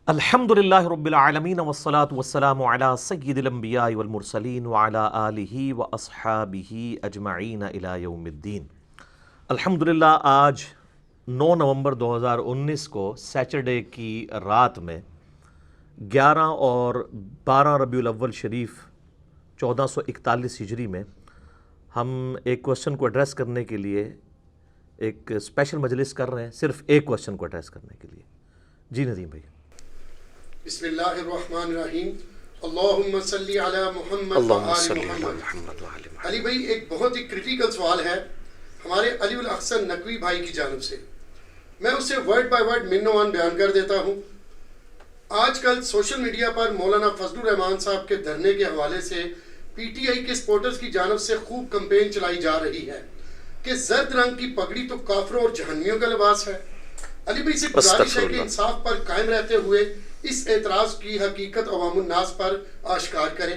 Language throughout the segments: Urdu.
الحمدللہ رب العالمین والصلاة والسلام علی سید الانبیاء والمرسلین وعلی آلہ واصحابہ اجمعین الی یوم الدین۔ الحمدللہ آج 9 نومبر 2019 کو سیچرڈے کی رات میں 11 اور 12 ربیع الاول شریف 1441 ہجری میں ہم ایک کوشچن کو ایڈریس کرنے کے لیے ایک اسپیشل مجلس کر رہے ہیں، صرف ایک کوشچن کو ایڈریس کرنے کے لیے۔ جی ندیم بھائی۔ بسم اللہ الرحمن الرحیم، اللہم صلی علی محمد وآل محمد۔ علی بھائی، ایک بہت ہی کریٹیکل سوال ہے ہمارے علی الاحسن نقوی بھائی کی جانب سے، میں اسے ورڈ بائی ورڈ من و عن بیان کر دیتا ہوں۔ آج کل سوشل میڈیا پر مولانا فضل الرحمان صاحب کے دھرنے کے حوالے سے پی ٹی آئی کے سپورٹرز کی جانب سے خوب کمپین چلائی جا رہی ہے کہ زرد رنگ کی پگڑی تو کافروں اور جہنمیوں کا لباس ہے۔ علی بھائی سے گزارش ہے کہ انصاف پر قائم رہتے ہوئے اس اعتراض کی حقیقت عوام الناس پر آشکار کریں،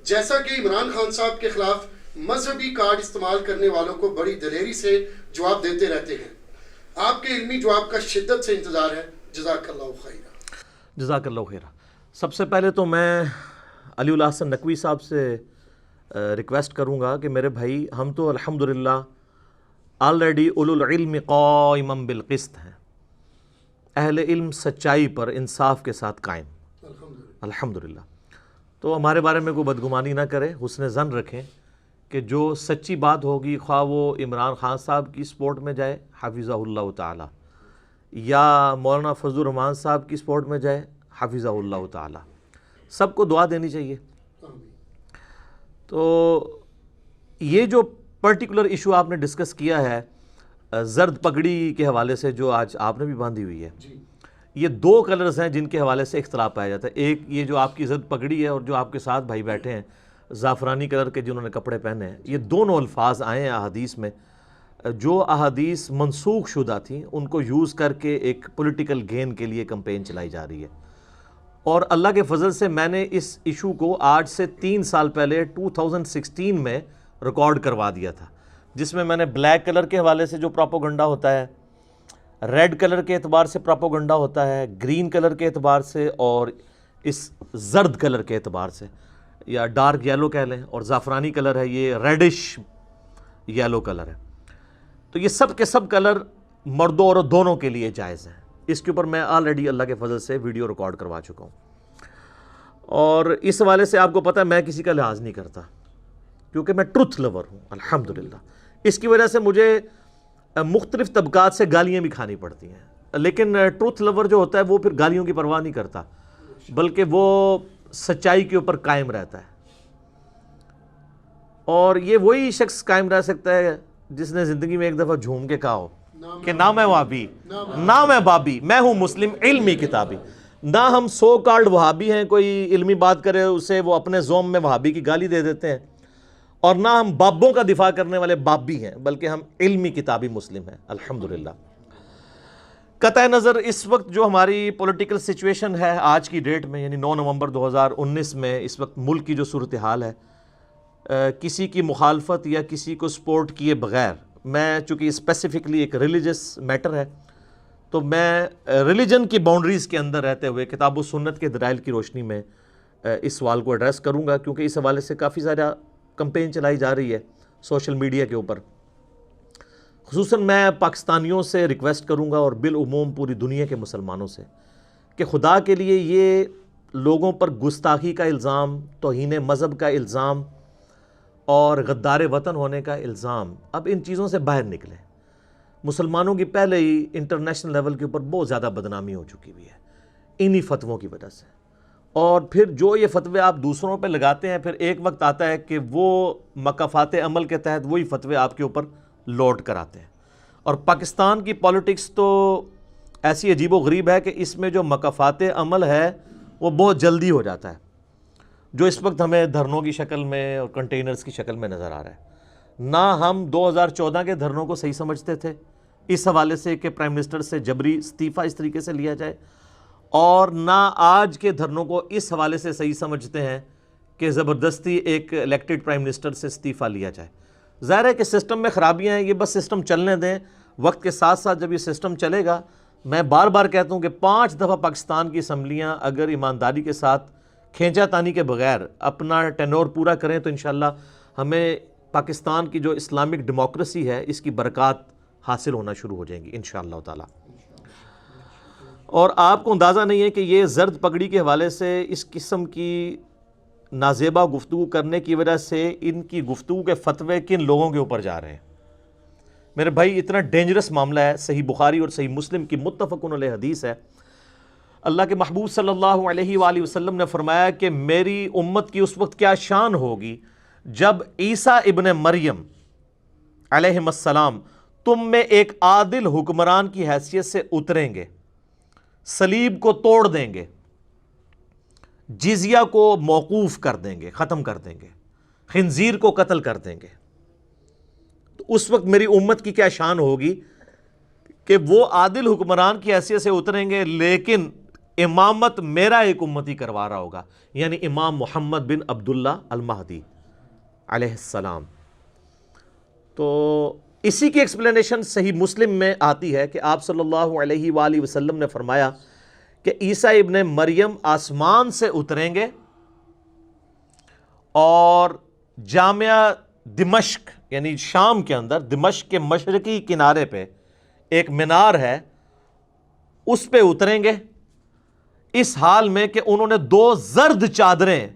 جیسا کہ عمران خان صاحب کے خلاف مذہبی کارڈ استعمال کرنے والوں کو بڑی دلیری سے جواب دیتے رہتے ہیں۔ آپ کے علمی جواب کا شدت سے انتظار ہے۔ جزاک اللہ خیرہ۔ جزاک اللہ خیرہ۔ سب سے پہلے تو میں علی الاحسن نقوی صاحب سے ریکویسٹ کروں گا کہ میرے بھائی، ہم تو الحمدللہ آلریڈی اولو العلم قائما بالقسط ہیں، اہل علم سچائی پر انصاف کے ساتھ قائم، الحمدللہ۔ تو ہمارے بارے میں کوئی بدگمانی نہ کرے، حسن ظن رکھیں کہ جو سچی بات ہوگی، خواہ وہ عمران خان صاحب کی سپورٹ میں جائے حفظہ اللہ تعالی، یا مولانا فضل الرحمان صاحب کی سپورٹ میں جائے حفظہ اللہ تعالی، سب کو دعا دینی چاہیے۔ تو یہ جو پرٹیکولر ایشو آپ نے ڈسکس کیا ہے زرد پگڑی کے حوالے سے، جو آج آپ نے بھی باندھی ہوئی ہے، یہ دو کلرز ہیں جن کے حوالے سے اختلاف پایا جاتا ہے۔ ایک یہ جو آپ کی زرد پگڑی ہے، اور جو آپ کے ساتھ بھائی بیٹھے ہیں زعفرانی کلر کے جنہوں نے کپڑے پہنے ہیں، یہ دونوں الفاظ آئے ہیں احادیث میں، جو احادیث منسوخ شدہ تھیں ان کو یوز کر کے ایک پولیٹیکل گین کے لیے کمپین چلائی جا رہی ہے۔ اور اللہ کے فضل سے میں نے اس ایشو کو آج سے 3 سال پہلے 2016 میں ریکارڈ کروا دیا تھا، جس میں نے بلیک کلر کے حوالے سے جو پراپوگنڈا ہوتا ہے، ریڈ کلر کے اعتبار سے پراپوگنڈا ہوتا ہے، گرین کلر کے اعتبار سے، اور اس زرد کلر کے اعتبار سے، یا ڈارک یلو کہہ لیں، اور زعفرانی کلر ہے، یہ ریڈش یلو کلر ہے۔ تو یہ سب کے سب کلر مردوں اور دونوں کے لیے جائز ہیں۔ اس کے اوپر میں آلریڈی اللہ کے فضل سے ویڈیو ریکارڈ کروا چکا ہوں، اور اس حوالے سے آپ کو پتہ ہے میں کسی کا لحاظ نہیں کرتا، کیونکہ میں ٹروتھ لور ہوں الحمدللہ۔ اس کی وجہ سے مجھے مختلف طبقات سے گالیاں بھی کھانی پڑتی ہیں، لیکن ٹروتھ لور جو ہوتا ہے وہ پھر گالیوں کی پرواہ نہیں کرتا، بلکہ وہ سچائی کے اوپر قائم رہتا ہے۔ اور یہ وہی شخص قائم رہ سکتا ہے جس نے زندگی میں ایک دفعہ جھوم کے کہا ہو کہ نہ میں وہابی، نہ میں بابی، میں ہوں مسلم علمی کتابی۔ نہ ہم سو کالڈ وہابی ہیں، کوئی علمی بات کرے اسے وہ اپنے زوم میں وہابی کی گالی دے دیتے ہیں، اور نہ ہم بابوں کا دفاع کرنے والے بابی ہیں، بلکہ ہم علمی کتابی مسلم ہیں الحمدللہ۔ قطع نظر اس وقت جو ہماری پولیٹیکل سچویشن ہے آج کی ڈیٹ میں، یعنی 9 نومبر 2019 میں، اس وقت ملک کی جو صورتحال ہے، کسی کی مخالفت یا کسی کو سپورٹ کیے بغیر، میں چونکہ اسپیسیفکلی ایک ریلیجس میٹر ہے، تو میں ریلیجن کی باؤنڈریز کے اندر رہتے ہوئے کتاب و سنت کے دلائل کی روشنی میں اس سوال کو ایڈریس کروں گا، کیونکہ اس حوالے سے کافی زیادہ کمپین چلائی جا رہی ہے سوشل میڈیا کے اوپر۔ خصوصاً میں پاکستانیوں سے ریکویسٹ کروں گا، اور بالعموم پوری دنیا کے مسلمانوں سے، کہ خدا کے لیے یہ لوگوں پر گستاخی کا الزام، توہین مذہب کا الزام، اور غدار وطن ہونے کا الزام، اب ان چیزوں سے باہر نکلیں۔ مسلمانوں کی پہلے ہی انٹرنیشنل لیول کے اوپر بہت زیادہ بدنامی ہو چکی ہوئی ہے انہی فتووں کی وجہ سے، اور پھر جو یہ فتوے آپ دوسروں پہ لگاتے ہیں، پھر ایک وقت آتا ہے کہ وہ مکافات عمل کے تحت وہی فتوے آپ کے اوپر لوڈ کراتے ہیں۔ اور پاکستان کی پالیٹکس تو ایسی عجیب و غریب ہے کہ اس میں جو مکافات عمل ہے وہ بہت جلدی ہو جاتا ہے، جو اس وقت ہمیں دھرنوں کی شکل میں اور کنٹینرز کی شکل میں نظر آ رہا ہے۔ نہ ہم 2014 کے دھرنوں کو صحیح سمجھتے تھے اس حوالے سے کہ پرائم منسٹر سے جبری استعفیٰ اس طریقے سے لیا جائے، اور نہ آج کے دھرنوں کو اس حوالے سے صحیح سمجھتے ہیں کہ زبردستی ایک الیکٹڈ پرائم منسٹر سے استعفیٰ لیا جائے۔ ظاہر ہے کہ سسٹم میں خرابیاں ہیں، یہ بس سسٹم چلنے دیں، وقت کے ساتھ ساتھ جب یہ سسٹم چلے گا میں بار بار کہتا ہوں کہ 5 دفعہ پاکستان کی اسمبلیاں اگر ایمانداری کے ساتھ کھینچا تانی کے بغیر اپنا ٹینور پورا کریں تو انشاءاللہ ہمیں پاکستان کی جو اسلامک ڈیموکریسی ہے اس کی برکات حاصل ہونا شروع ہو جائیں گی انشاءاللہ تعالی۔ اور آپ کو اندازہ نہیں ہے کہ یہ زرد پگڑی کے حوالے سے اس قسم کی نازیبا گفتگو کرنے کی وجہ سے ان کی گفتگو کے فتوے کن لوگوں کے اوپر جا رہے ہیں۔ میرے بھائی اتنا ڈینجرس معاملہ ہے۔ صحیح بخاری اور صحیح مسلم کی متفقن علیہ حدیث ہے، اللہ کے محبوب صلی اللہ علیہ وآلہ وسلم نے فرمایا کہ میری امت کی اس وقت کیا شان ہوگی جب عیسیٰ ابن مریم علیہ السلام تم میں ایک عادل حکمران کی حیثیت سے اتریں گے، صلیب کو توڑ دیں گے، جزیہ کو موقوف کر دیں گے، ختم کر دیں گے، خنزیر کو قتل کر دیں گے۔ تو اس وقت میری امت کی کیا شان ہوگی کہ وہ عادل حکمران کی حیثیت سے اتریں گے لیکن امامت میرا ایک امتی کروا رہا ہوگا، یعنی امام محمد بن عبداللہ المہدی علیہ السلام۔ تو اسی کی ایکسپلینیشن صحیح مسلم میں آتی ہے کہ آپ صلی اللہ علیہ وآلہ وسلم نے فرمایا کہ عیسیٰ ابن مریم آسمان سے اتریں گے اور جامعہ دمشق یعنی شام کے اندر دمشق کے مشرقی کنارے پہ ایک مینار ہے اس پہ اتریں گے، اس حال میں کہ انہوں نے 2 زرد چادریں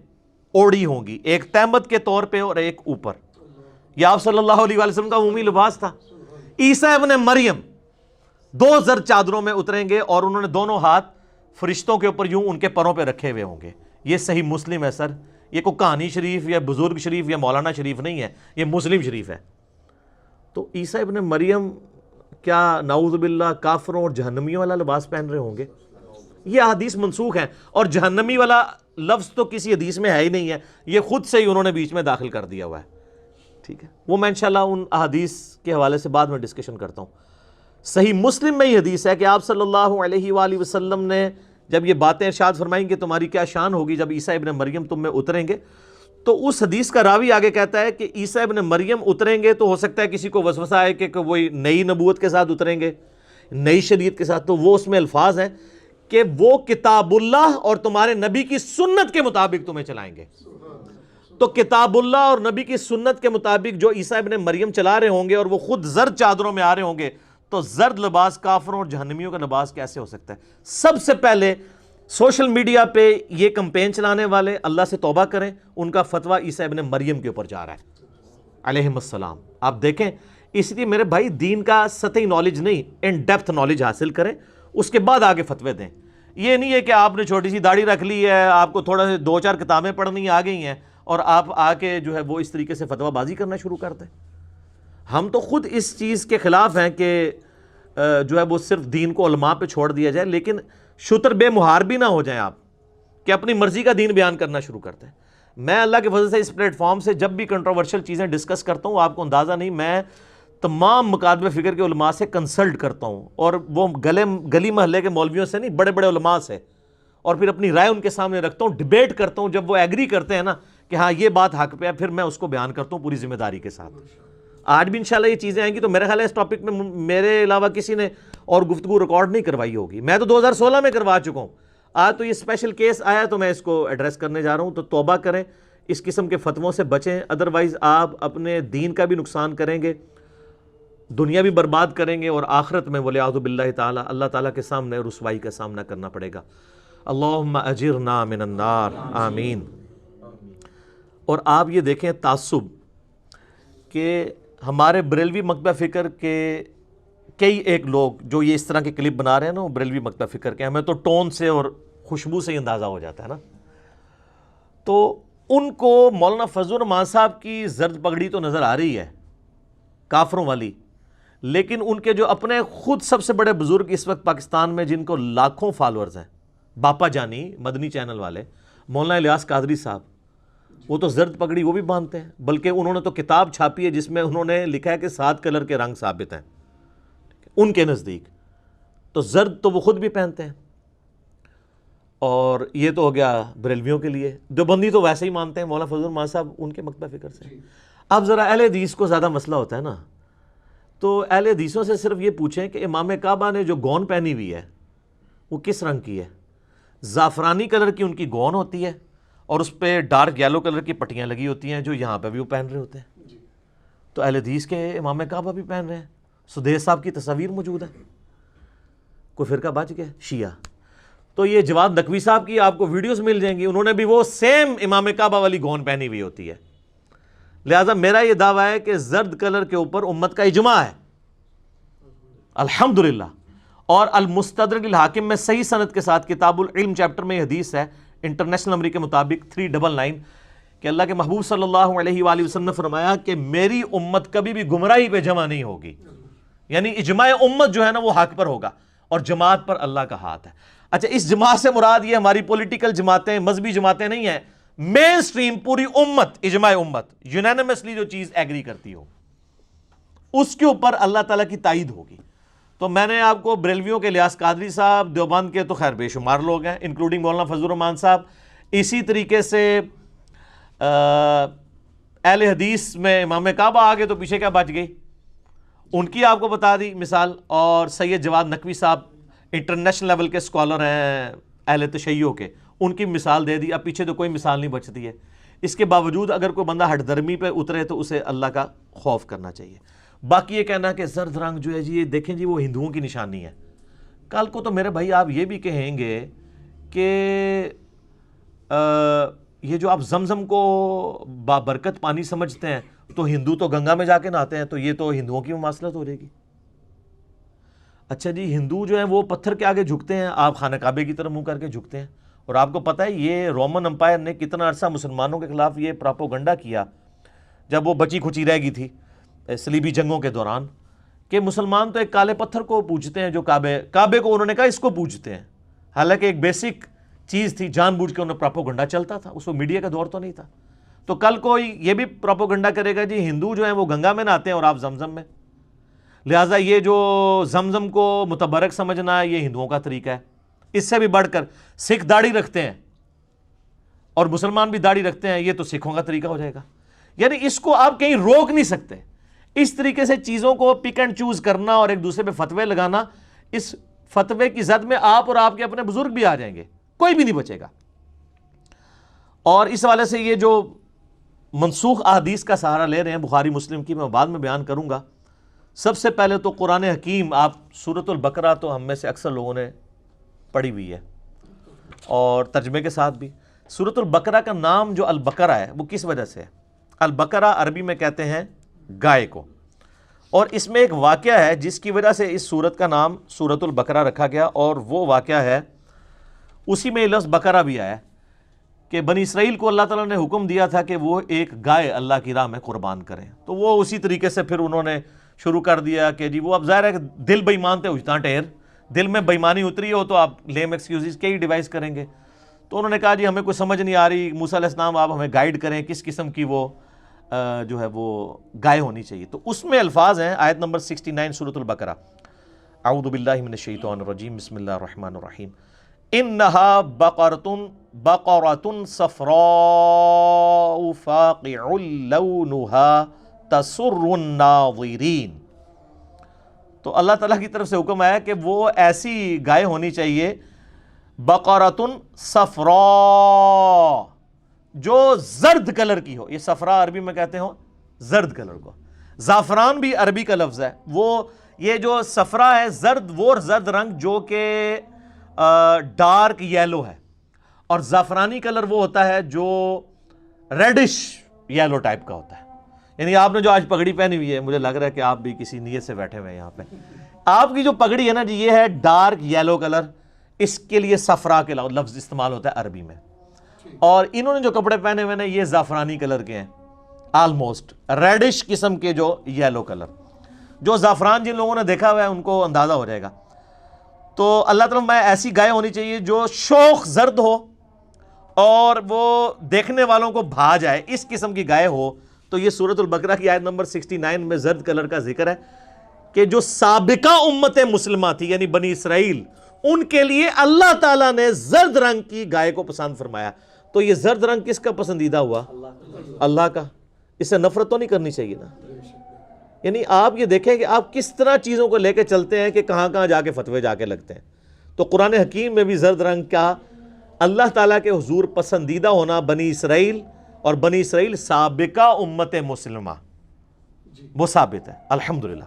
اوڑھی ہوں گی، ایک تہمت کے طور پہ اور ایک اوپر۔ یہ آپ صلی اللہ علیہ وآلہ وسلم کا عمومی لباس تھا۔ عیسیٰ ابن مریم 2 زرد چادروں میں اتریں گے اور انہوں نے دونوں ہاتھ فرشتوں کے اوپر یوں ان کے پروں پہ رکھے ہوئے ہوں گے۔ یہ صحیح مسلم ہے سر، یہ کوئی کہانی شریف یا بزرگ شریف یا مولانا شریف نہیں ہے، یہ مسلم شریف ہے۔ تو عیسیٰ ابن مریم کیا نعوذ باللہ کافروں اور جہنمیوں والا لباس پہن رہے ہوں گے؟ یہ حدیث منسوخ ہیں، اور جہنمی والا لفظ تو کسی حدیث میں ہے ہی نہیں ہے، یہ خود سے ہی انہوں نے بیچ میں داخل کر دیا ہوا ہے۔ ٹھیک ہے، وہ میں انشاءاللہ ان احادیث کے حوالے سے بعد میں ڈسکشن کرتا ہوں۔ صحیح مسلم میں یہ حدیث ہے کہ آپ صلی اللہ علیہ وآلہ وسلم نے جب یہ باتیں ارشاد فرمائیں کہ تمہاری کیا شان ہوگی جب عیسیٰ ابن مریم تم میں اتریں گے، تو اس حدیث کا راوی آگے کہتا ہے کہ عیسیٰ ابن مریم اتریں گے تو ہو سکتا ہے کسی کو وسوسہ آئے کہ وہی نئی نبوت کے ساتھ اتریں گے، نئی شریعت کے ساتھ، تو وہ اس میں الفاظ ہیں کہ وہ کتاب اللہ اور تمہارے نبی کی سنت کے مطابق تمہیں چلائیں گے۔ تو کتاب اللہ اور نبی کی سنت کے مطابق جو عیسیٰ ابن مریم چلا رہے ہوں گے اور وہ خود زرد چادروں میں آ رہے ہوں گے، تو زرد لباس کافروں اور جہنمیوں کا لباس کیسے ہو سکتا ہے؟ سب سے پہلے سوشل میڈیا پہ یہ کمپین چلانے والے اللہ سے توبہ کریں، ان کا فتویٰ عیسیٰ ابن مریم کے اوپر جا رہا ہے علیہ السلام۔ آپ دیکھیں، اس لیے میرے بھائی دین کا سطحی نالج نہیں، ان ڈیپتھ نالج حاصل کریں، اس کے بعد آگے فتوے دیں۔ یہ نہیں ہے کہ آپ نے چھوٹی سی داڑھی رکھ لی ہے، آپ کو تھوڑا سے 2-4 کتابیں پڑھنی آ گئی ہیں اور آپ آ کے جو ہے وہ اس طریقے سے فتویٰ بازی کرنا شروع کر دیں۔ ہم تو خود اس چیز کے خلاف ہیں کہ جو ہے وہ صرف دین کو علماء پہ چھوڑ دیا جائے، لیکن شتر بے مہار بھی نہ ہو جائیں آپ کہ اپنی مرضی کا دین بیان کرنا شروع کرتے ہیں۔ میں اللہ کے فضل سے اس پلیٹ فارم سے جب بھی کنٹروورشل چیزیں ڈسکس کرتا ہوں، آپ کو اندازہ نہیں، میں تمام مکاتب فکر کے علماء سے کنسلٹ کرتا ہوں، اور وہ گلی محلے کے مولویوں سے نہیں، بڑے بڑے علماء سے، اور پھر اپنی رائے ان کے سامنے رکھتا ہوں، ڈیبیٹ کرتا ہوں۔ جب وہ ایگری کرتے ہیں نا کہ ہاں یہ بات حق پہ ہے، پھر میں اس کو بیان کرتا ہوں پوری ذمہ داری کے ساتھ۔ آج بھی انشاءاللہ یہ چیزیں آئیں گی تو میرے خیال ہے اس ٹاپک میں میرے علاوہ کسی نے اور گفتگو ریکارڈ نہیں کروائی ہوگی، میں تو 2016 میں کروا چکا ہوں۔ آج تو یہ اسپیشل کیس آیا تو میں اس کو ایڈریس کرنے جا رہا ہوں۔ تو توبہ کریں، اس قسم کے فتووں سے بچیں، ادروائز آپ اپنے دین کا بھی نقصان کریں گے، دنیا بھی برباد کریں گے، اور آخرت میں ولیعوذ باللہ تعالی اللہ تعالیٰ کے سامنے رسوائی کا سامنا کرنا پڑے گا۔ اللہم اجرنا من النار، آمین۔ اور آپ یہ دیکھیں تعصب کہ ہمارے بریلوی مکتبہ فکر کے کئی ایک لوگ جو یہ اس طرح کے کلپ بنا رہے ہیں نا، وہ بریلوی مکتبہ فکر کے، ہمیں تو ٹون سے اور خوشبو سے ہی اندازہ ہو جاتا ہے نا۔ تو ان کو مولانا فضل الرحمان صاحب کی زرد پگڑی تو نظر آ رہی ہے کافروں والی، لیکن ان کے جو اپنے خود سب سے بڑے بزرگ اس وقت پاکستان میں جن کو لاکھوں فالورز ہیں، باپا جانی مدنی چینل والے، مولانا الیاس قادری صاحب، وہ تو زرد پگڑی وہ بھی باندھتے ہیں، بلکہ انہوں نے تو کتاب چھاپی ہے جس میں انہوں نے لکھا ہے کہ 7 کلر کے رنگ ثابت ہیں ان کے نزدیک، تو زرد تو وہ خود بھی پہنتے ہیں۔ اور یہ تو ہو گیا بریلویوں کے لیے، دیوبندی تو ویسے ہی مانتے ہیں، مولانا فضل الرحمان صاحب ان کے مکتبہ فکر سے۔ اب ذرا اہل حدیث کو زیادہ مسئلہ ہوتا ہے نا، تو اہل حدیثوں سے صرف یہ پوچھیں کہ امام کعبہ نے جو گون پہنی ہوئی ہے وہ کس رنگ کی ہے؟ زعفرانی کلر کی ان کی گون ہوتی ہے اور اس پہ ڈارک یلو کلر کی پٹیاں لگی ہوتی ہیں جو یہاں پہ بھی وہ پہن رہے ہوتے ہیں. تو اہل حدیث کے امام کعبہ بھی پہن رہے ہیں. سدیس صاحب کی تصاویر موجود ہے. کوئی فرقہ بچ گیا شیعہ. تو یہ جواد نقوی صاحب کی آپ کو ویڈیوز مل جائیں گی, انہوں نے بھی وہ سیم امام کعبہ والی گون پہنی ہوئی ہوتی ہے. لہٰذا میرا یہ دعویٰ ہے کہ زرد کلر کے اوپر امت کا اجماع ہے الحمدللہ. اور المستدرک الحاکم میں صحیح سند کے ساتھ کتاب العلم چیپٹر میں یہ حدیث ہے انٹرنیشنل نمبر کے مطابق 399 کہ اللہ کے محبوب صلی اللہ علیہ وآلہ وسلم نے فرمایا کہ میری امت کبھی بھی گمراہی پہ جمع نہیں ہوگی. یعنی اجماع امت جو ہے نا وہ حق پر ہوگا اور جماعت پر اللہ کا ہاتھ ہے. اچھا, اس جماعت سے مراد یہ ہماری پولیٹیکل جماعتیں, مذہبی جماعتیں نہیں ہیں, مین سٹریم پوری امت, اجماع امت یونانیمسلی جو چیز ایگری کرتی ہو اس کے اوپر اللہ تعالیٰ کی تائید ہوگی. تو میں نے آپ کو بریلویوں کے الیاس قادری صاحب, دیوبند کے تو خیر بے شمار لوگ ہیں انکلوڈنگ مولانا فضل الرحمان صاحب, اسی طریقے سے اہل حدیث میں امام کعبہ آگے تو پیچھے کیا بچ گئی, ان کی آپ کو بتا دی مثال. اور سید جواد نقوی صاحب انٹرنیشنل لیول کے اسکالر ہیں اہل تشیع کے, ان کی مثال دے دی. اب پیچھے تو کوئی مثال نہیں بچتی ہے. اس کے باوجود اگر کوئی بندہ ہٹ درمی پہ اترے تو اسے اللہ کا خوف کرنا چاہیے. باقی یہ کہنا کہ زرد رنگ جو ہے جی یہ دیکھیں جی وہ ہندوؤں کی نشانی ہے, کل کو تو میرے بھائی آپ یہ بھی کہیں گے کہ یہ جو آپ زمزم کو بابرکت پانی سمجھتے ہیں تو ہندو تو گنگا میں جا کے نہاتے ہیں, تو یہ تو ہندوؤں کی مماثلت ہو جائے گی. اچھا جی, ہندو جو ہیں وہ پتھر کے آگے جھکتے ہیں, آپ خانہ کعبے کی طرف منہ کر کے جھکتے ہیں. اور آپ کو پتہ ہے یہ رومن امپائر نے کتنا عرصہ مسلمانوں کے خلاف یہ پراپوگنڈا کیا جب وہ بچی کھچی رہ گئی تھی صلیبی جنگوں کے دوران, کہ مسلمان تو ایک کالے پتھر کو پوجتے ہیں جو کعبے کو انہوں نے کہا اس کو پوجتے ہیں. حالانکہ ایک بیسک چیز تھی, جان بوجھ کے انہیں پراپوگنڈا چلتا تھا, اس وقت میڈیا کا دور تو نہیں تھا. تو کل کوئی یہ بھی پراپوگنڈا کرے گا جی ہندو جو ہیں وہ گنگا میں نہاتے ہیں اور آپ زمزم میں, لہٰذا یہ جو زمزم کو متبرک سمجھنا ہے یہ ہندوؤں کا طریقہ ہے. اس سے بھی بڑھ کر سکھ داڑھی رکھتے ہیں اور مسلمان بھی داڑھی رکھتے ہیں, یہ تو سکھوں کا طریقہ ہو جائے گا. یعنی اس کو آپ کہیں روک نہیں سکتے. اس طریقے سے چیزوں کو پک اینڈ چوز کرنا اور ایک دوسرے پہ فتوے لگانا, اس فتوے کی زد میں آپ اور آپ کے اپنے بزرگ بھی آ جائیں گے, کوئی بھی نہیں بچے گا. اور اس حوالے سے یہ جو منسوخ احادیث کا سہارا لے رہے ہیں بخاری مسلم کی, میں بعد میں بیان کروں گا. سب سے پہلے تو قرآن حکیم, آپ سورۃ البقرہ تو ہم میں سے اکثر لوگوں نے پڑھی ہوئی ہے اور ترجمے کے ساتھ بھی. سورۃ البقرہ کا نام جو البقرہ ہے وہ کس وجہ سے ہے؟ البقرہ عربی میں کہتے ہیں گائے کو, اور اس میں ایک واقعہ ہے جس کی وجہ سے اس سورت کا نام سورۃ البقرہ رکھا گیا, اور وہ واقعہ ہے اسی میں لفظ بقرہ بھی آیا کہ بنی اسرائیل کو اللہ تعالیٰ نے حکم دیا تھا کہ وہ ایک گائے اللہ کی راہ میں قربان کریں. تو وہ اسی طریقے سے پھر انہوں نے شروع کر دیا کہ جی وہ اب ظاہر ہے کہ دل بے ایمان تے اجتا ٹھیر, دل میں بےایمانی اتری ہو تو آپ لیم ایکسکیوزز کئی ڈیوائز کریں گے. تو انہوں نے کہا جی ہمیں کوئی سمجھ نہیں آ رہی, موسیٰ علیہ السلام آپ ہمیں گائیڈ کریں کس قسم کی وہ جو ہے وہ گائے ہونی چاہیے. تو اس میں الفاظ ہیں آیت نمبر 69 سورۃ البقرہ, اعوذ باللہ من الشیطان الرجیم, بسم اللہ الرحمن الرحیم, انہا بقرۃ صفراء فاقع لونہا تسر الناظرین. تو اللہ تعالیٰ کی طرف سے حکم آیا کہ وہ ایسی گائے ہونی چاہیے بقرۃ صفراء جو زرد کلر کی ہو. یہ صفراء عربی میں کہتے ہو زرد کلر کو. زعفران بھی عربی کا لفظ ہے, وہ یہ جو صفراء ہے زرد, وہ زرد رنگ جو کہ ڈارک یلو ہے, اور زعفرانی کلر وہ ہوتا ہے جو ریڈش یلو ٹائپ کا ہوتا ہے. یعنی آپ نے جو آج پگڑی پہنی ہوئی ہے, مجھے لگ رہا ہے کہ آپ بھی کسی نیت سے بیٹھے ہوئے ہیں یہاں پہ. آپ کی جو پگڑی ہے نا جی یہ ہے ڈارک یلو کلر, اس کے لیے صفراء کے لفظ استعمال ہوتا ہے عربی میں. اور انہوں نے جو کپڑے پہنے ہوئے ہیں یہ زعفرانی کلر کے ہیں, آلموسٹ ریڈش قسم کے جو یلو کلر. جو زعفران جن لوگوں نے دیکھا ہوا ہے ان کو اندازہ ہو جائے گا. تو اللہ تعالیٰ میں ایسی گائے ہونی چاہیے جو شوخ زرد ہو اور وہ دیکھنے والوں کو بھا جائے, اس قسم کی گائے ہو. تو یہ سورۃ البقرہ کی آیت نمبر 69 میں زرد کلر کا ذکر ہے کہ جو سابقہ امت مسلمہ تھی یعنی بنی اسرائیل, ان کے لیے اللہ تعالیٰ نے زرد رنگ کی گائے کو پسند فرمایا. تو یہ زرد رنگ کس کا پسندیدہ ہوا؟ اللہ کا. اس سے نفرت تو نہیں کرنی چاہیے نا. یعنی آپ یہ دیکھیں کہ آپ کس طرح چیزوں کو لے کے چلتے ہیں کہ کہاں کہاں جا کے فتوے جا کے لگتے ہیں. تو قرآن حکیم میں بھی زرد رنگ کا اللہ تعالیٰ کے حضور پسندیدہ ہونا بنی اسرائیل اور بنی اسرائیل سابقہ امت مسلمہ وہ ثابت ہے الحمدللہ.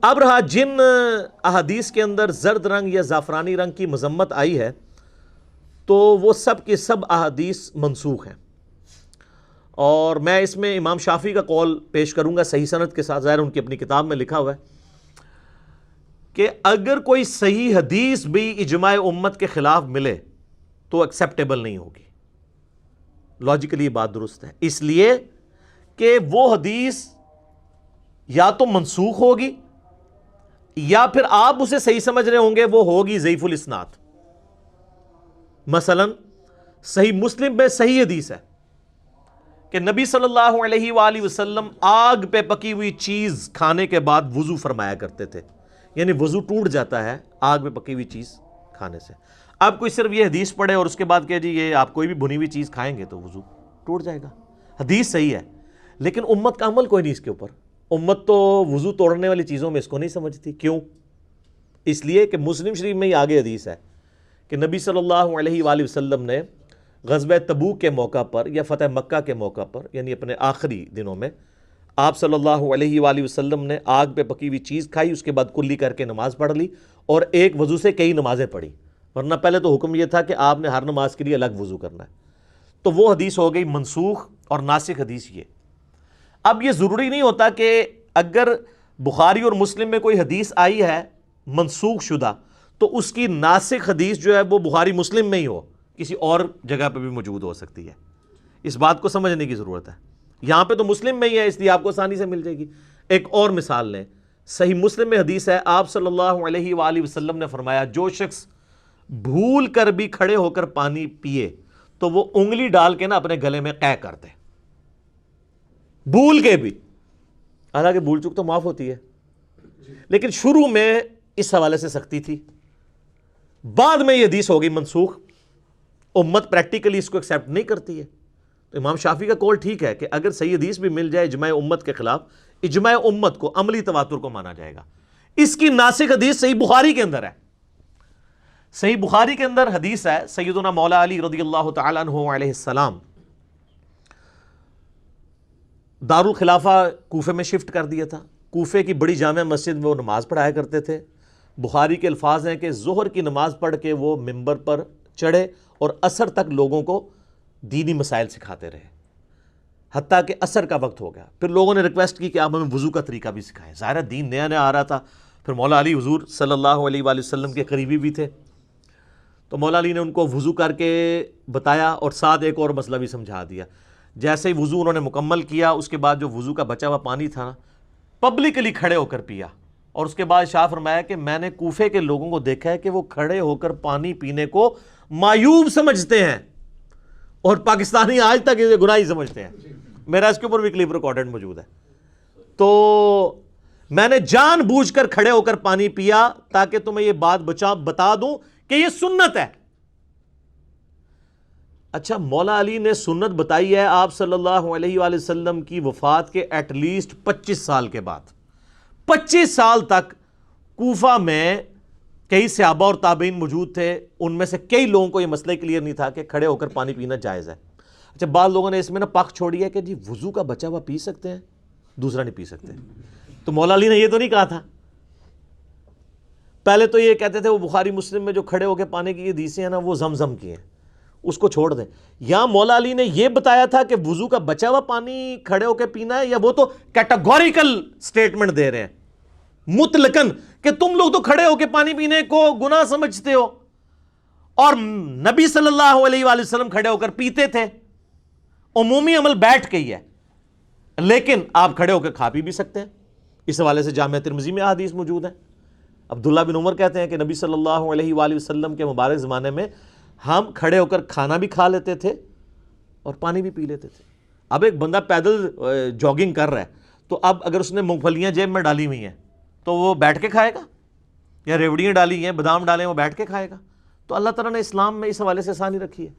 اب رہا جن احادیث کے اندر زرد رنگ یا زعفرانی رنگ کی مذمت آئی ہے تو وہ سب کے سب احادیث منسوخ ہیں. اور میں اس میں امام شافعی کا قول پیش کروں گا صحیح سند کے ساتھ، ظاہر ان کی اپنی کتاب میں لکھا ہوا ہے کہ اگر کوئی صحیح حدیث بھی اجماع امت کے خلاف ملے تو ایکسیپٹیبل نہیں ہوگی. لاجیکلی یہ بات درست ہے، اس لیے کہ وہ حدیث یا تو منسوخ ہوگی یا پھر آپ اسے صحیح سمجھ رہے ہوں گے وہ ہوگی ضعیف الاسناد. مثلا صحیح مسلم میں صحیح حدیث ہے کہ نبی صلی اللہ علیہ وآلہ وسلم آگ پہ پکی ہوئی چیز کھانے کے بعد وضو فرمایا کرتے تھے. یعنی وضو ٹوٹ جاتا ہے آگ پہ پکی ہوئی چیز کھانے سے. اب کوئی صرف یہ حدیث پڑھے اور اس کے بعد کہ جی یہ آپ کوئی بھی بھنی ہوئی چیز کھائیں گے تو وضو ٹوٹ جائے گا. حدیث صحیح ہے لیکن امت کا عمل کوئی نہیں اس کے اوپر. امت تو وضو توڑنے والی چیزوں میں اس کو نہیں سمجھتی. کیوں؟ اس لیے کہ مسلم شریف میں ہی آگے حدیث ہے کہ نبی صلی اللہ علیہ وآلہ وسلم نے غزوہ تبوک کے موقع پر یا فتح مکہ کے موقع پر یعنی اپنے آخری دنوں میں آپ صلی اللہ علیہ وآلہ وسلم نے آگ پہ پکی ہوئی چیز کھائی، اس کے بعد کلی کر کے نماز پڑھ لی اور ایک وضو سے کئی نمازیں پڑھی، ورنہ پہلے تو حکم یہ تھا کہ آپ نے ہر نماز کے لیے الگ وضو کرنا ہے. تو وہ حدیث ہو گئی منسوخ اور ناسخ حدیث یہ. اب یہ ضروری نہیں ہوتا کہ اگر بخاری اور مسلم میں کوئی حدیث آئی ہے منسوخ شدہ تو اس کی ناسخ حدیث جو ہے وہ بخاری مسلم میں ہی ہو، کسی اور جگہ پہ بھی موجود ہو سکتی ہے. اس بات کو سمجھنے کی ضرورت ہے. یہاں پہ تو مسلم میں ہی ہے اس لیے آپ کو آسانی سے مل جائے گی. ایک اور مثال لیں، صحیح مسلم میں حدیث ہے آپ صلی اللہ علیہ وآلہ وسلم نے فرمایا جو شخص بھول کر بھی کھڑے ہو کر پانی پیے تو وہ انگلی ڈال کے نا اپنے گلے میں قے کر دے. بھول کے بھی، حالانکہ بھول چک تو معاف ہوتی ہے لیکن شروع میں اس حوالے سے سختی تھی، بعد میں یہ حدیث ہو گئی منسوخ. امت پریکٹیکلی اس کو ایکسیپٹ نہیں کرتی ہے. تو امام شافعی کا قول ٹھیک ہے کہ اگر صحیح حدیث بھی مل جائے اجماع امت کے خلاف، اجماع امت کو عملی تواتر کو مانا جائے گا. اس کی ناسخ حدیث صحیح بخاری کے اندر ہے. صحیح بخاری کے اندر حدیث ہے سیدنا مولا علی رضی اللہ تعالیٰ عنہ علیہ السلام دارالخلافہ کوفے میں شفٹ کر دیا تھا. کوفے کی بڑی جامع مسجد میں وہ نماز پڑھایا کرتے تھے. بخاری کے الفاظ ہیں کہ ظہر کی نماز پڑھ کے وہ ممبر پر چڑھے اور عصر تک لوگوں کو دینی مسائل سکھاتے رہے، حتیٰ کہ عصر کا وقت ہو گیا. پھر لوگوں نے ریکویسٹ کی کہ آپ ہمیں وضو کا طریقہ بھی سکھائیں. ظاہر دین نیا نیا آ رہا تھا. پھر مولا علی حضور صلی اللہ علیہ وآلہ وسلم کے قریبی بھی تھے تو مولا علی نے ان کو وضو کر کے بتایا اور ساتھ ایک اور مسئلہ بھی سمجھا دیا. جیسے ہی وضو انہوں نے مکمل کیا اس کے بعد جو وضو کا بچا ہوا پانی تھا پبلکلی کھڑے ہو کر پیا. اور اس کے بعد شاہ فرمایا کہ میں نے کوفے کے لوگوں کو دیکھا ہے کہ وہ کھڑے ہو کر پانی پینے کو معیوب سمجھتے ہیں اور پاکستانی آج تک اسے گناہ ہی سمجھتے ہیں. میرا اس کے اوپر بھی کلپ ریکارڈڈ موجود ہے. تو میں نے جان بوجھ کر کھڑے ہو کر پانی پیا تاکہ تمہیں یہ بات بتا دوں کہ یہ سنت ہے. اچھا، مولا علی نے سنت بتائی ہے آپ صلی اللہ علیہ وآلہ وسلم کی وفات کے ایٹ لیسٹ 25 سال کے بعد. 25 سال تک کوفہ میں کئی صحابہ اور تابعین موجود تھے، ان میں سے کئی لوگوں کو یہ مسئلہ کلیئر نہیں تھا کہ کھڑے ہو کر پانی پینا جائز ہے. اچھا، بعض لوگوں نے اس میں نا پک چھوڑی ہے کہ جی وضو کا بچا ہوا پی سکتے ہیں، دوسرا نہیں پی سکتے. تو مولا علی نے یہ تو نہیں کہا تھا. پہلے تو یہ کہتے تھے وہ بخاری مسلم میں جو کھڑے ہو کے پانی کی حدیثیں ہیں نا وہ زمزم کی ہیں، اس کو چھوڑ دیں. یہاں مولا علی نے یہ بتایا تھا کہ وضو کا بچا ہوا پانی کھڑے ہو کے پینا ہے، یا وہ تو کیٹاگوریکل سٹیٹمنٹ دے رہے ہیں مطلقاً کہ تم لوگ تو کھڑے ہو کے پانی پینے کو گناہ سمجھتے ہو اور نبی صلی اللہ علیہ وآلہ وسلم کھڑے ہو کر پیتے تھے. عمومی عمل بیٹھ کے ہی ہے لیکن آپ کھڑے ہو کے کھا پی بھی سکتے ہیں. اس حوالے سے جامعہ ترمذی میں حدیث موجود ہے. عبداللہ بن عمر کہتے ہیں کہ نبی صلی اللہ علیہ وآلہ وسلم کے مبارک زمانے میں ہم کھڑے ہو کر کھانا بھی کھا لیتے تھے اور پانی بھی پی لیتے تھے. اب ایک بندہ پیدل جاگنگ کر رہا ہے تو اب اگر اس نے مونگ پھلیاں جیب میں ڈالی ہوئی ہیں تو وہ بیٹھ کے کھائے گا، یا ریوڑیاں ڈالی ہیں بادام ڈالے ہیں وہ بیٹھ کے کھائے گا. تو اللہ تعالیٰ نے اسلام میں اس حوالے سے آسانی رکھی ہے.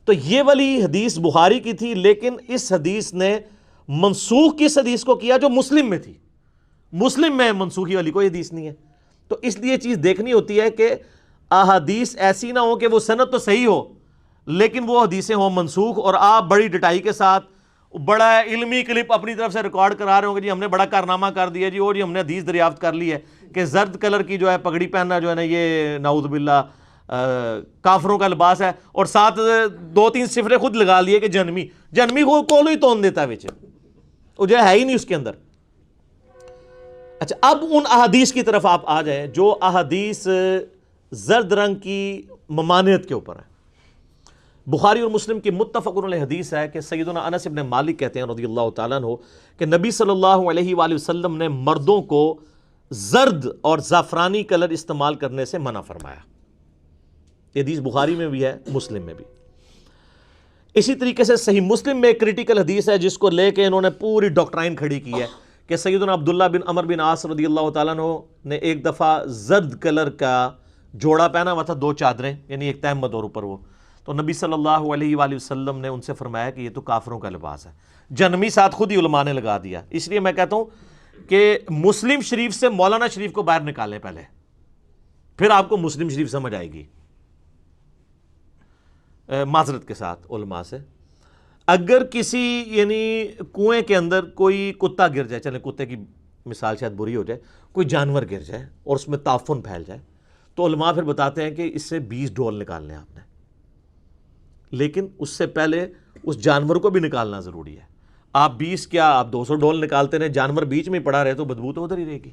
تو یہ والی حدیث بخاری کی تھی لیکن اس حدیث نے منسوخ کس حدیث کو کیا؟ جو مسلم میں تھی. مسلم میں منسوخی والی کوئی حدیث نہیں ہے. تو اس لیے چیز دیکھنی ہوتی ہے کہ احادیث ایسی نہ ہو کہ وہ سند تو صحیح ہو لیکن وہ حدیثیں ہوں منسوخ، اور آپ بڑی ڈٹائی کے ساتھ بڑا علمی کلپ اپنی طرف سے ریکارڈ کرا رہے ہوں کہ جی ہم نے بڑا کارنامہ کر دیا جی، اور جی ہم نے حدیث دریافت کر لی ہے کہ زرد کلر کی جو ہے پگڑی پہننا جو ہے نا یہ نعوذ باللہ کافروں کا لباس ہے، اور ساتھ 2-3 صفرے خود لگا لیے کہ جنمی کو کولو ہی تون دیتا ہے وچ، وہ جو ہے ہی نہیں اس کے اندر. اچھا اب ان احادیث کی طرف آپ آ جائیں جو احادیث زرد رنگ کی ممانعت کے اوپر ہے. بخاری اور مسلم کی متفق علیہ حدیث ہے کہ سیدنا انس ابن مالک کہتے ہیں رضی اللہ تعالیٰ عنہ کہ نبی صلی اللہ علیہ وآلہ وسلم نے مردوں کو زرد اور زعفرانی کلر استعمال کرنے سے منع فرمایا. یہ حدیث بخاری میں بھی ہے، مسلم میں بھی. اسی طریقے سے صحیح مسلم میں ایک کریٹیکل حدیث ہے جس کو لے کے انہوں نے پوری ڈاکٹرائن کھڑی کی ہے کہ سیدنا عبداللہ بن عمر بن عاص رضی اللہ تعالیٰ عنہ نے ایک دفعہ زرد کلر کا جوڑا پہنا ہوا تھا، 2 چادریں، یعنی ایک تہمت اور اوپر وہ. تو نبی صلی اللہ علیہ وآلہ وسلم نے ان سے فرمایا کہ یہ تو کافروں کا لباس ہے. جنمی ساتھ خود ہی علماء نے لگا دیا. اس لیے میں کہتا ہوں کہ مسلم شریف سے مولانا شریف کو باہر نکالیں پہلے، پھر آپ کو مسلم شریف سمجھ آئے گی. معذرت کے ساتھ علماء سے، اگر کسی یعنی کنویں کے اندر کوئی کتا گر جائے، چلیں کتے کی مثال شاید بری ہو جائے، کوئی جانور گر جائے اور اس میں تعفن پھیل جائے تو علماء پھر بتاتے ہیں کہ اس سے 20 ڈول نکالنے آپ نے، لیکن اس سے پہلے اس جانور کو بھی نکالنا ضروری ہے. آپ 20 کیا آپ 200 ڈول نکالتے رہے، جانور بیچ میں پڑا رہے تو بدبو تو ادھر ہی رہے گی.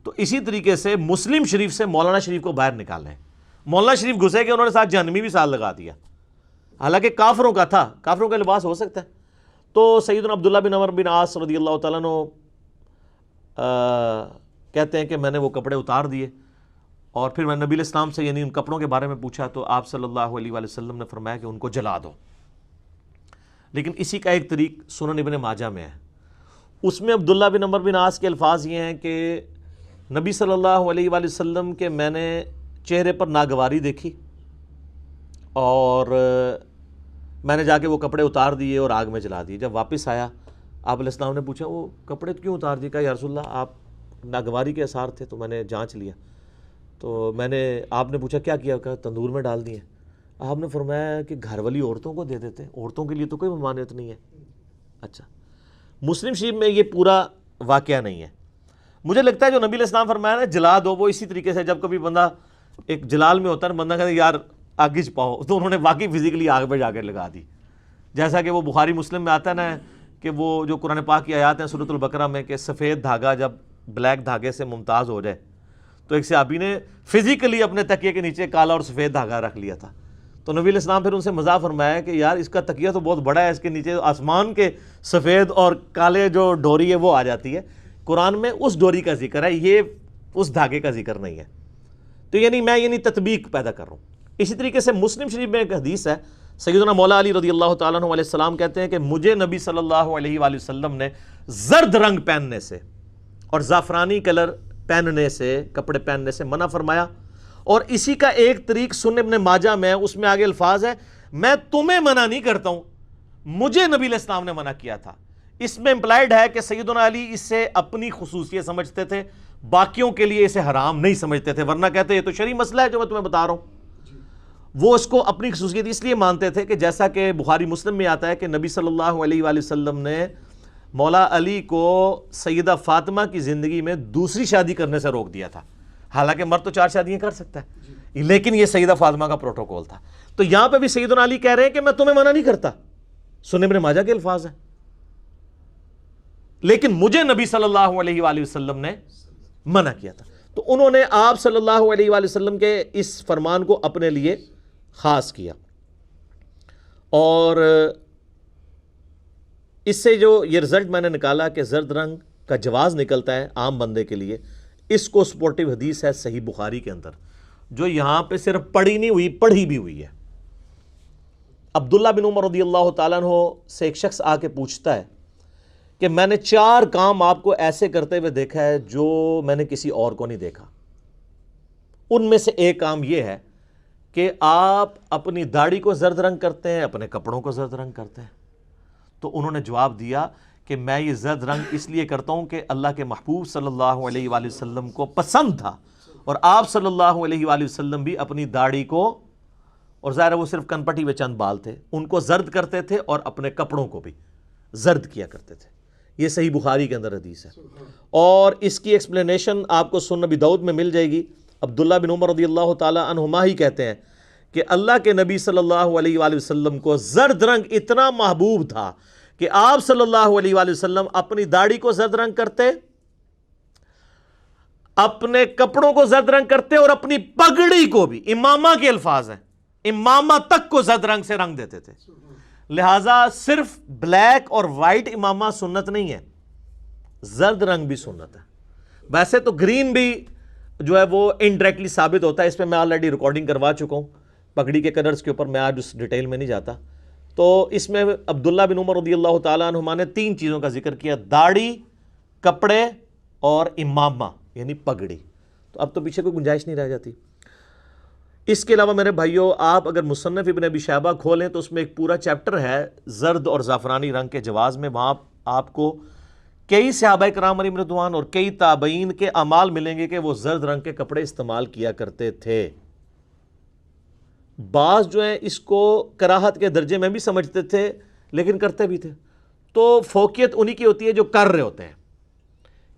تو اسی طریقے سے مسلم شریف سے مولانا شریف کو باہر نکالیں. مولانا شریف گھسے کہ انہوں نے ساتھ جہنمی بھی ساتھ لگا دیا، حالانکہ کافروں کا تھا، کافروں کا لباس ہو سکتا ہے. تو سیدنا عبداللہ بن عمر بن عاص رضی اللہ تعالیٰ عنہ کہتے ہیں کہ میں نے وہ کپڑے اتار دیے اور پھر میں نبی علیہ السلام سے یعنی ان کپڑوں کے بارے میں پوچھا تو آپ صلی اللہ علیہ وآلہ وسلم نے فرمایا کہ ان کو جلا دو. لیکن اسی کا ایک طریق سنن ابن ماجہ میں ہے، اس میں عبداللہ بن عمر بن عاص کے الفاظ یہ ہیں کہ نبی صلی اللہ علیہ وآلہ وسلم کے میں نے چہرے پر ناگواری دیکھی اور میں نے جا کے وہ کپڑے اتار دیے اور آگ میں جلا دیے. جب واپس آیا آپ علیہ السلام نے پوچھا وہ کپڑے کیوں اتار دیے؟ کہا یا رسول اللہ آپ ناگواری کے اثار تھے تو میں نے جانچ لیا. تو آپ نے پوچھا کیا کیا؟ کہا تندور میں ڈال دیے. آپ نے فرمایا کہ گھر والی عورتوں کو دے دیتے، عورتوں کے لیے تو کوئی ممانعت نہیں ہے. اچھا مسلم شریف میں یہ پورا واقعہ نہیں ہے. مجھے لگتا ہے جو نبی علیہ السلام فرمایا نا جلا دو، وہ اسی طریقے سے جب کبھی بندہ ایک جلال میں ہوتا ہے بندہ کہتا ہے یار آگ چھپاؤ، تو انہوں نے واقعی فزیکلی آگ پہ جا کے لگا دی. جیسا کہ وہ بخاری مسلم میں آتا ہے نا کہ وہ جو قرآن پاک کی آیات ہیں سورۃ البقرہ میں کہ سفید دھاگا جب بلیک دھاگے سے ممتاز ہو جائے، تو ایک صحابی نے فزیکلی اپنے تکیے کے نیچے کالا اور سفید دھاگا رکھ لیا تھا. تو نبی علیہ السلام پھر ان سے مزاح فرمایا کہ یار اس کا تکیہ تو بہت بڑا ہے، اس کے نیچے آسمان کے سفید اور کالے جو ڈوری ہے وہ آ جاتی ہے. قرآن میں اس ڈوری کا ذکر ہے، یہ اس دھاگے کا ذکر نہیں ہے. تو میں تطبیق پیدا کر رہا ہوں. اسی طریقے سے مسلم شریف میں ایک حدیث ہے، سیدنا مولا علی رضی اللہ تعالیٰ عنہ علیہ السلام کہتے ہیں کہ مجھے نبی صلی اللہ علیہ وآلہ وسلم نے زرد رنگ پہننے سے اور زعفرانی کلر پہننے سے، کپڑے پہننے سے منع فرمایا. اور اسی کا ایک طریق سنن ابن ماجہ میں، اس میں آگے الفاظ ہے میں تمہیں منع نہیں کرتا ہوں، مجھے نبی علیہ السلام نے منع کیا تھا. اس میں امپلائڈ ہے کہ سیدنا علی اس سے اپنی خصوصیت سمجھتے تھے، باقیوں کے لیے اسے حرام نہیں سمجھتے تھے، ورنہ کہتے یہ تو شرعی مسئلہ ہے جو میں تمہیں بتا رہا ہوں. وہ اس کو اپنی خصوصیت اس لیے مانتے تھے کہ جیسا کہ بخاری مسلم میں آتا ہے کہ نبی صلی اللہ علیہ وآلہ وسلم نے مولا علی کو سیدہ فاطمہ کی زندگی میں دوسری شادی کرنے سے روک دیا تھا. حالانکہ مرد تو 4 شادیاں کر سکتا ہے، لیکن یہ سیدہ فاطمہ کا پروٹوکول تھا. تو یہاں پہ بھی سیدنا علی کہہ رہے ہیں کہ میں تمہیں منع نہیں کرتا، سنن ابن ماجہ کے الفاظ ہیں، لیکن مجھے نبی صلی اللہ علیہ وآلہ وسلم نے منع کیا تھا. تو انہوں نے آپ صلی اللہ علیہ وآلہ وسلم کے اس فرمان کو اپنے لیے خاص کیا. اور اس سے جو یہ رزلٹ میں نے نکالا کہ زرد رنگ کا جواز نکلتا ہے عام بندے کے لیے، اس کو سپورٹیو حدیث ہے صحیح بخاری کے اندر جو یہاں پہ صرف پڑھی نہیں ہوئی، پڑھی بھی ہوئی ہے. عبداللہ بن عمر رضی اللہ تعالیٰ عنہ سے ایک شخص آ کے پوچھتا ہے کہ میں نے 4 کام آپ کو ایسے کرتے ہوئے دیکھا ہے جو میں نے کسی اور کو نہیں دیکھا. ان میں سے ایک کام یہ ہے کہ آپ اپنی داڑھی کو زرد رنگ کرتے ہیں، اپنے کپڑوں کو زرد رنگ کرتے ہیں. تو انہوں نے جواب دیا کہ میں یہ زرد رنگ اس لیے کرتا ہوں کہ اللہ کے محبوب صلی اللہ علیہ وآلہ وسلم کو پسند تھا، اور آپ صلی اللہ علیہ وآلہ وسلم بھی اپنی داڑھی کو، اور ظاہر ہے وہ صرف کن پٹی میں چند بال تھے، ان کو زرد کرتے تھے اور اپنے کپڑوں کو بھی زرد کیا کرتے تھے۔ یہ صحیح بخاری کے اندر حدیث ہے، اور اس کی ایکسپلینیشن آپ کو سنن ابی داؤد میں مل جائے گی۔ عبداللہ بن عمر رضی اللہ تعالی عنہما ہی کہتے ہیں کہ اللہ کے نبی صلی اللہ علیہ وآلہ وسلم کو زرد رنگ اتنا محبوب تھا کہ آپ صلی اللہ علیہ وآلہ وسلم اپنی داڑھی کو زرد رنگ کرتے، اپنے کپڑوں کو زرد رنگ کرتے، اور اپنی پگڑی کو بھی، امامہ کے الفاظ ہیں، امامہ تک کو زرد رنگ سے رنگ دیتے تھے۔ لہٰذا صرف بلیک اور وائٹ امامہ سنت نہیں ہے، زرد رنگ بھی سنت ہے۔ ویسے تو گرین بھی جو ہے وہ انڈائریکٹلی ثابت ہوتا ہے، اس پہ میں آلریڈی ریکارڈنگ کروا چکا ہوں، پگڑی کے کلرز کے اوپر میں آج اس ڈیٹیل میں نہیں جاتا۔ تو اس میں عبداللہ بن عمر رضی اللہ تعالیٰ عنہما نے 3 چیزوں کا ذکر کیا، داڑھی، کپڑے اور امامہ یعنی پگڑی۔ تو اب تو پیچھے کوئی گنجائش نہیں رہ جاتی۔ اس کے علاوہ میرے بھائیوں، آپ اگر مصنف ابن ابی شیبہ کھولیں تو اس میں ایک پورا چیپٹر ہے زرد اور زعفرانی رنگ کے جواز میں۔ وہاں آپ کو کئی صحابہ کرام علیہم رضوان اور کئی تابعین کے اعمال ملیں گے کہ وہ زرد رنگ کے کپڑے استعمال کیا کرتے تھے۔ بعض جو ہیں اس کو کراہت کے درجے میں بھی سمجھتے تھے لیکن کرتے بھی تھے، تو فوقیت انہی کی ہوتی ہے جو کر رہے ہوتے ہیں،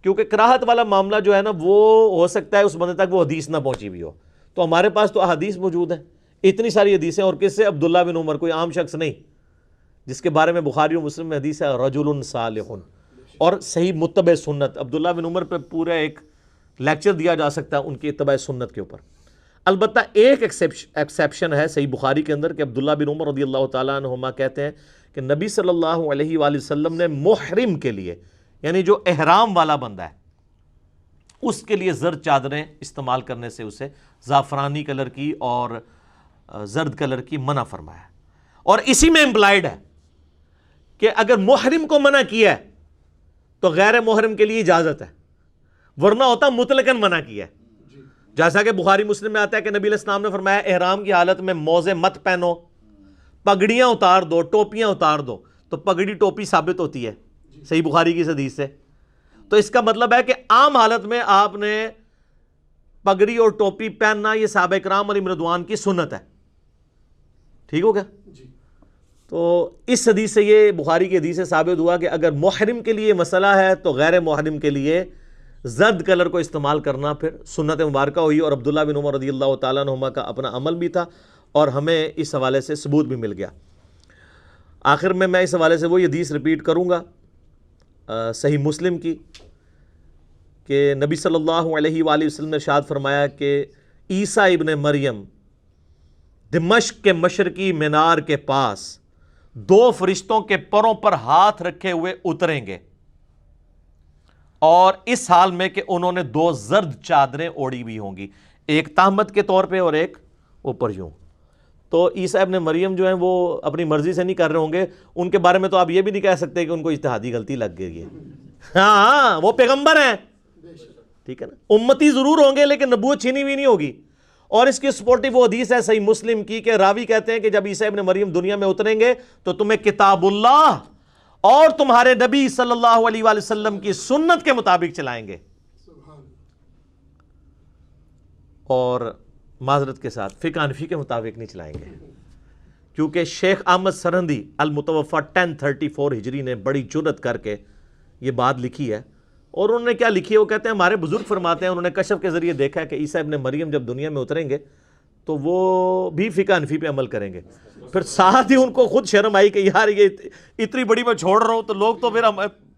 کیونکہ کراہت والا معاملہ جو ہے نا وہ ہو سکتا ہے اس بندے تک وہ حدیث نہ پہنچی بھی ہو۔ تو ہمارے پاس تو احادیث موجود ہیں، اتنی ساری حدیثیں، اور کس سے؟ عبداللہ بن عمر، کوئی عام شخص نہیں، جس کے بارے میں بخاری و مسلم میں حدیث ہے رجل صالح، اور صحیح متبع سنت۔ عبداللہ بن عمر پہ پورا ایک لیکچر دیا جا سکتا ہے ان کی اتباع سنت کے اوپر۔ البتہ ایک ایکسیپشن ہے صحیح بخاری کے اندر کہ عبداللہ بن عمر رضی اللہ تعالیٰ عنہما کہتے ہیں کہ نبی صلی اللہ علیہ وآلہ وسلم نے محرم کے لیے، یعنی جو احرام والا بندہ ہے، اس کے لیے زرد چادریں استعمال کرنے سے اسے زعفرانی کلر کی اور زرد کلر کی منع فرمایا، اور اسی میں امپلائڈ ہے کہ اگر محرم کو منع کیا ہے تو غیر محرم کے لیے اجازت ہے، ورنہ ہوتا مطلقاً منع کیا ہے۔ جیسا کہ بخاری مسلم میں آتا ہے کہ نبی علیہ السلام نے فرمایا احرام کی حالت میں موزے مت پہنو، پگڑیاں اتار دو، ٹوپیاں اتار دو۔ تو پگڑی ٹوپی ثابت ہوتی ہے صحیح بخاری کی حدیث سے، تو اس کا مطلب ہے کہ عام حالت میں آپ نے پگڑی اور ٹوپی پہننا یہ صحابہ کرام علیہم رضوان کی سنت ہے۔ ٹھیک ہو گیا؟ تو اس حدیث سے یہ بخاری کی حدیث سے ثابت ہوا کہ اگر محرم کے لیے مسئلہ ہے تو غیر محرم کے لیے زرد کلر کو استعمال کرنا پھر سنت مبارکہ ہوئی، اور عبداللہ بن عمر رضی اللہ تعالیٰ عنہما کا اپنا عمل بھی تھا، اور ہمیں اس حوالے سے ثبوت بھی مل گیا۔ آخر میں اس حوالے سے وہی حدیث ریپیٹ کروں گا صحیح مسلم کی، کہ نبی صلی اللہ علیہ وآلہ وسلم نے ارشاد فرمایا کہ عیسیٰ ابن مریم دمشق کے مشرقی مینار کے پاس 2 فرشتوں کے پروں پر ہاتھ رکھے ہوئے اتریں گے، اور اس حال میں کہ انہوں نے 2 زرد چادریں اوڑھی ہوئی ہوں گی، ایک تہمت کے طور پہ اور ایک اوپر یوں۔ تو عیسیٰ ابن مریم جو ہیں وہ اپنی مرضی سے نہیں کر رہے ہوں گے، ان کے بارے میں تو آپ یہ بھی نہیں کہہ سکتے کہ ان کو اجتہادی غلطی لگ گئی ہے۔ ہاں وہ پیغمبر ہیں، ٹھیک ہے نا، امتی ضرور ہوں گے لیکن نبوت چھینی ہوئی نہیں ہوگی۔ اور اس کی سپورٹیو وہ حدیث ہے صحیح مسلم کی کہ راوی کہتے ہیں کہ جب عیسیٰ ابن مریم دنیا میں اتریں گے تو تمہیں کتاب اللہ اور تمہارے نبی صلی اللہ علیہ وآلہ وسلم کی سنت کے مطابق چلائیں گے، اور معذرت کے ساتھ فقہ حنفی کے مطابق نہیں چلائیں گے، کیونکہ شیخ احمد سرہندی المتوفی 1034 ہجری نے بڑی جرأت کر کے یہ بات لکھی ہے، اور انہوں نے کیا لکھی ہے؟ وہ کہتے ہیں ہمارے بزرگ فرماتے ہیں انہوں نے کشف کے ذریعے دیکھا ہے کہ عیسیٰ ابن مریم جب دنیا میں اتریں گے تو وہ بھی فقہ حنفی پہ عمل کریں گے۔ پھر ساتھ ہی ان کو خود شرم آئی کہ یار یہ اتنی بڑی میں چھوڑ رہا ہوں تو لوگ تو پھر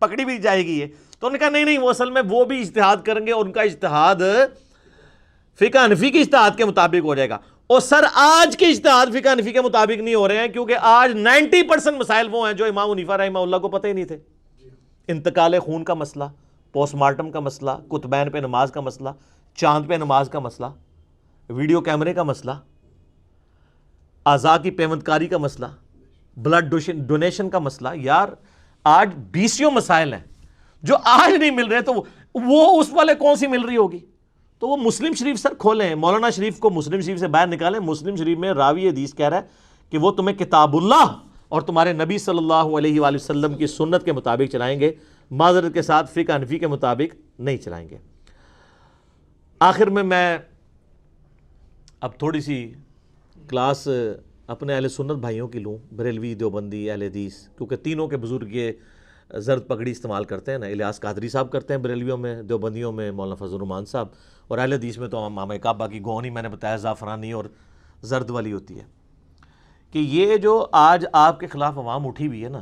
پکڑی بھی جائے گی یہ، تو انہوں نے کہا نہیں وہ اصل میں وہ بھی اجتہاد کریں گے، اور ان کا اجتہاد فقہ حنفی کے اجتہاد کے مطابق ہو جائے گا۔ اور سر آج کے اجتہاد فقہ حنفی کے مطابق نہیں ہو رہے ہیں، کیونکہ آج 90% مسائل وہ ہیں جو امام حنیفہ رحمہ اللہ کو پتہ ہی نہیں تھے۔ انتقال خون کا مسئلہ، پوسٹ مارٹم کا مسئلہ، کتبین پہ نماز کا مسئلہ، چاند پہ نماز کا مسئلہ، ویڈیو کیمرے کا مسئلہ، اعضاء کی پیوند کاری کا مسئلہ، بلڈ ڈونیشن کا مسئلہ، یار آج 20 مسائل ہیں جو آج نہیں مل رہے، تو وہ اس والے کون سی مل رہی ہوگی؟ تو وہ مسلم شریف سر کھولیں، مولانا شریف کو مسلم شریف سے باہر نکالیں۔ مسلم شریف میں راوی حدیث کہہ رہا ہے کہ وہ تمہیں کتاب اللہ اور تمہارے نبی صلی اللہ علیہ وآلہ وسلم کی سنت کے مطابق چلائیں گے، معذرت کے ساتھ فقہ حنفی کے مطابق نہیں چلائیں گے۔ آخر میں اب تھوڑی سی کلاس اپنے اہل سنت بھائیوں کی لوں، بریلوی، دیوبندی، اہل حدیث، کیونکہ تینوں کے بزرگ یہ زرد پگڑی استعمال کرتے ہیں نا۔ الیاس قادری صاحب کرتے ہیں بریلویوں میں، دیوبندیوں میں مولانا فضل الرحمان صاحب، اور اہل حدیث میں تو امام کعبہ کی گونی میں نے بتایا زعفرانی اور زرد والی ہوتی ہے۔ کہ یہ جو آج آپ کے خلاف عوام اٹھی ہوئی ہے نا،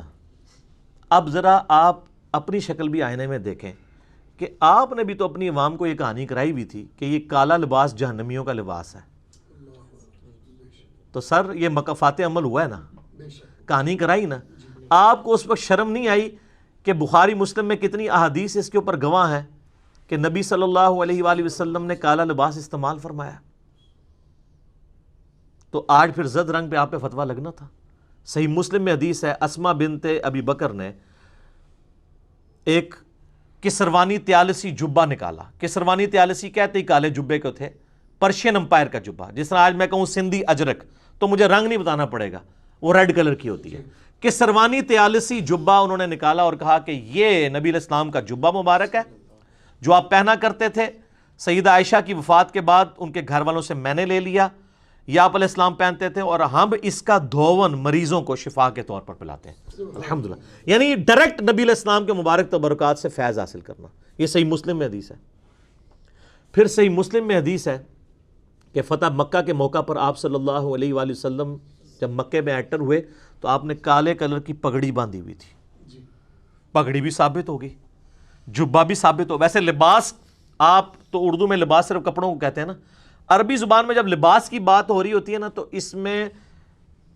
اب ذرا آپ اپنی شکل بھی آئینے میں دیکھیں کہ آپ نے بھی تو اپنی عوام کو یہ کہانی کرائی ہوئی تھی کہ یہ کالا لباس جہنمیوں کا لباس ہے۔ تو سر یہ مکافات عمل ہوا ہے نا، کہانی کرائی نا، آپ کو اس وقت شرم نہیں آئی کہ بخاری مسلم میں کتنی احادیث اس کے اوپر گواہ ہیں کہ نبی صلی اللہ علیہ وآلہ وسلم نے کالا لباس استعمال فرمایا؟ تو آج پھر زرد رنگ پہ آپ پہ فتویٰ لگنا تھا۔ صحیح مسلم میں حدیث ہے، اسما بنت ابی بکر نے ایک کسروانی طیالسی جبہ نکالا۔ کسروانی طیالسی کہتے ہی کالے جبے کو تھے، پرشین امپائر کا جبہ، جس طرح آج میں کہوں سندھی اجرک تو مجھے رنگ نہیں بتانا پڑے گا، وہ ریڈ کلر کی ہوتی ہے۔ کسروانی طیالسی جبہ انہوں نے نکالا اور کہا کہ یہ نبی علیہ السلام کا جبہ مبارک ہے جو آپ پہنا کرتے تھے، سیدہ عائشہ کی وفات کے بعد ان کے گھر والوں سے میں نے لے لیا، یہ آپ علیہ السلام پہنتے تھے، اور ہم اس کا دھون مریضوں کو شفا کے طور پر پلاتے ہیں۔ الحمدللہ، یعنی ڈائریکٹ نبی علیہ السلام کے مبارک تبرکات سے فیض حاصل کرنا، یہ صحیح مسلم میں حدیث ہے۔ پھر صحیح مسلم میں حدیث ہے کہ فتح مکہ کے موقع پر آپ صلی اللہ علیہ وآلہ وسلم جب مکے میں انٹر ہوئے تو آپ نے کالے کلر کی پگڑی باندھی ہوئی تھی۔ پگڑی بھی ثابت ہوگی، جبہ بھی ثابت ہو۔ ویسے لباس، آپ تو اردو میں لباس صرف کپڑوں کو کہتے ہیں نا، عربی زبان میں جب لباس کی بات ہو رہی ہوتی ہے نا تو اس میں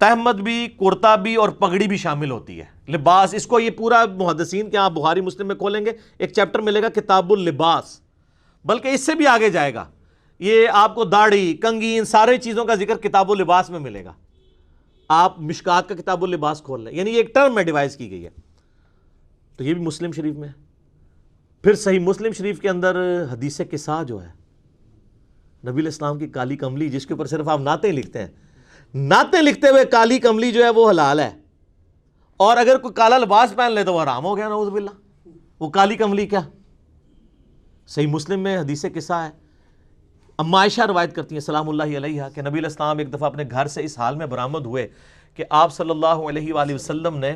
تہمد بھی، کرتا بھی اور پگڑی بھی شامل ہوتی ہے۔ لباس، اس کو یہ پورا محدثین کے آپ بخاری مسلم میں کھولیں گے ایک چیپٹر ملے گا کتاب اللباس، بلکہ اس سے بھی آگے جائے گا، یہ آپ کو داڑھی، کنگھی، ان سارے چیزوں کا ذکر کتاب اللباس میں ملے گا۔ آپ مشکات کا کتاب اللباس کھول لیں، یعنی یہ ایک ٹرم میں ڈیوائز کی گئی ہے، تو یہ بھی مسلم شریف میں ہے۔ پھر صحیح مسلم شریف کے اندر حدیث قصہ جو ہے، نبی علیہ السلام کی کالی کملی، جس کے اوپر صرف آپ نعتیں لکھتے ہیں، نعتیں لکھتے ہوئے کالی کملی جو ہے وہ حلال ہے، اور اگر کوئی کالا لباس پہن لے تو وہ حرام ہو گیا، نعوذ باللہ۔ وہ کالی کملی کیا؟ صحیح مسلم میں حدیث قصہ ہے، اما عائشہ روایت کرتی ہیں سلام اللہ علیہا کہ نبی علیہ السلام ایک دفعہ اپنے گھر سے اس حال میں برآمد ہوئے کہ آپ صلی اللہ علیہ وآلہ وسلم نے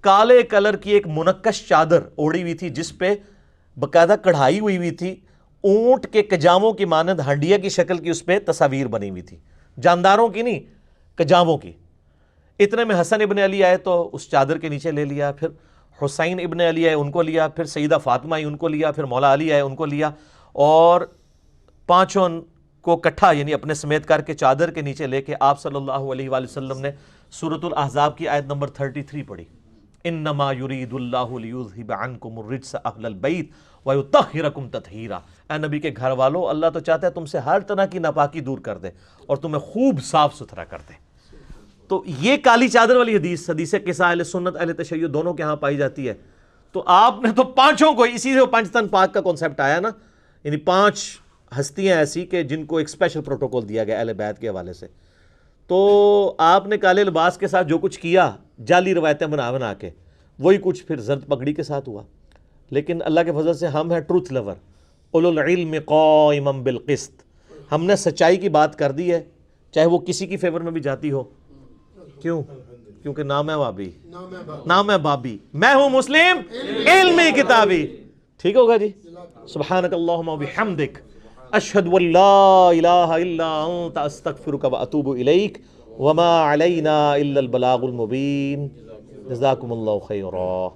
کالے کلر کی ایک منقش چادر اوڑھی ہوئی تھی جس پہ باقاعدہ کڑھائی ہوئی تھی، اونٹ کے کجاووں کی مانند ہنڈیا کی شکل کی اس پہ تصاویر بنی ہوئی تھی، جانداروں کی نہیں، کجاووں کی۔ اتنے میں حسن ابن علی آئے تو اس چادر کے نیچے لے لیا، پھر حسین ابن علی آئے ان کو لیا، پھر سیدہ فاطمہ آئی ان کو لیا، پھر مولا علی آئے ان کو لیا، اور پانچوں کو کٹھا یعنی اپنے سمیت کر کے چادر کے نیچے لے کے آپ صلی اللہ علیہ وآلہ وسلم نے سورۃ الاحزاب کی آیت نمبر 33 پڑھی، انما یرید اللہ لیذھب عنکم الرجس اہل البیت ویطہرکم تطہیرا۔ اے نبی کے گھر والو، اللہ تو چاہتا ہے تم سے ہر طرح کی ناپاکی دور کر دے اور تمہیں خوب صاف ستھرا کر دے۔ تو یہ کالی چادر والی حدیث، حدیث قصہ اہل سنت اہل تشیع دونوں کے ہاں پائی جاتی ہے۔ تو آپ نے تو پانچوں کو، اسی سے پانچ تن پاک کا کانسیپٹ آیا نا، یعنی پانچ ہستیاں ایسی کہ جن کو ایک اسپیشل پروٹوکول دیا گیا اہل بیت کے حوالے سے۔ تو آپ نے کالے لباس کے ساتھ جو کچھ کیا، جعلی روایتیں بنا کے، وہی کچھ پھر زرد پگڑی کے ساتھ ہوا۔ لیکن اللہ کے فضل سے ہم ہیں ٹروتھ لور، اولو العلم قائما بالقسط، ہم نے سچائی کی بات کر دی ہے، چاہے وہ کسی کی فیور میں بھی جاتی ہو۔ کیوں؟ کیونکہ نام ہے بابی، نام ہے بابی، میں ہوں مسلم علمی کتابی۔ ٹھیک ہوگا جی؟ سبحانک اللہم و بحمدک، اشہد ان لا الہ الا انت، استغفرک و اتوب الیک، وما علینا الا البلاغ المبین۔ جزاکم اللہ خیرا۔